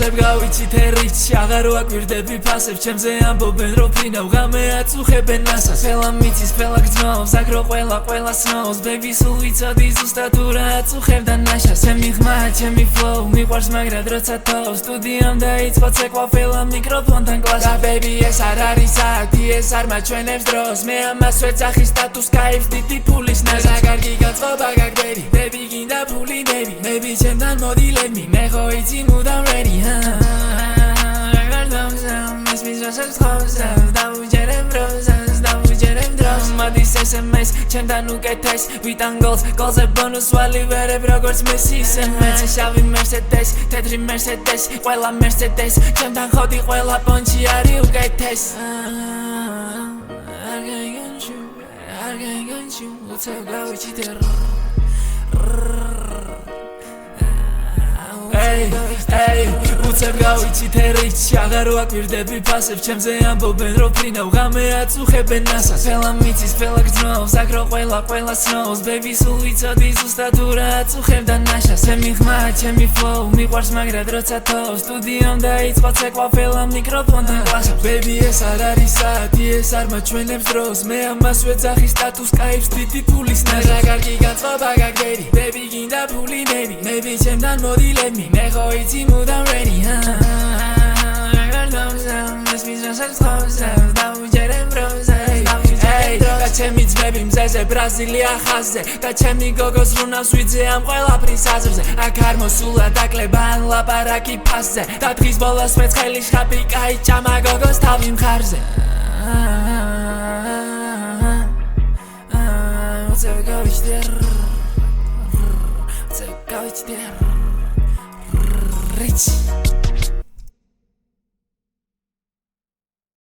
უცებ გავიცით რიჩი აღარ ვაკვირდები ფასებს ჩემზე ამბობენ რომ ფინავ ღამე აწუხებენ ასას ფელა მიცის ფელა გძმაობს აგრო ყველა სნოუს ბეიბი სულ ვიცოდი ზუსტად თუ რა აწუხებდა ნაშას ჩემი ხმა ჩემი ფლოუ მიყვარს მაგრად როცა თო სტუდიამ დაიწყო ცეკვა ფელა მიკროფონთან კლასა ბეიბი ეს არ არის საათი ეს არ მაჩვენებს დროს მე ამას ვეძახი სტატუს კაიფს დიდი ფულის ნაზა კარგი გაწყობა გაგდერი ბეიბი გინდა ფული ბეიბი ჩემთან მოდი let me მე ხო იცი მუდამ ready ეს მიზრასებს ხავსებს დავუჯერებ დროს მოდის SMS ჩემთან უკეთეს ვიტან გოლზე ბონუს ვალი ვერებ როგორც მესი SMS შავი Mercedes თეთრი Mercedes ყველა Mercedes ჩემთან ხოდი ყველა პონჩი არის უკეთეს არ გაიგონჩი უცებ გავიჩით უცებ გავიცით რიჩი აღარ ვაკვირდები ფასებს ჩემზე ამბობენ რომ ფინავ ღამე აწუხებენ ასას ფელა მიცის ფელა გძმაობს აგრო ყველა სნოუს ბეიბი სულ ვიცოდი ზუსტად თუ რა აწუხებდა ნაშას ჩემი ხმა ჩემი ფლოუ მიყვარს მაგრად როცა თო სტუდიამ დაიწყო ცეკვა ფელა მიკროფონთან კლასა ბეიბი ეს არ არის საათი ეს არ მაჩვენებს დროს მე ამას ვეძახი სტატუს კაიფს დიდი ფულის ნაზა კარგი გაწყობა გაგდერი ბეიბი გინდა ფული ბეიბი ჩემთან მოდი let me მე ხო იცი მუდამ ready ეს მიზრასებს ხავსებს დავუჯერებ დროს და ჩემი ძმები მზეზე ბრაზილია ხაზზე და ჩემი გოგოს რუნავს ვიძე ამ ყველაფრის აზრზე აქ არ მოსულა დაკლება ან ლაპარაკი ფასზე და დღის ბოლოს მეცხელი შხაპი კაი ჭამა გოგოს თავი მხარზე უცებ გავიჩით რიჩი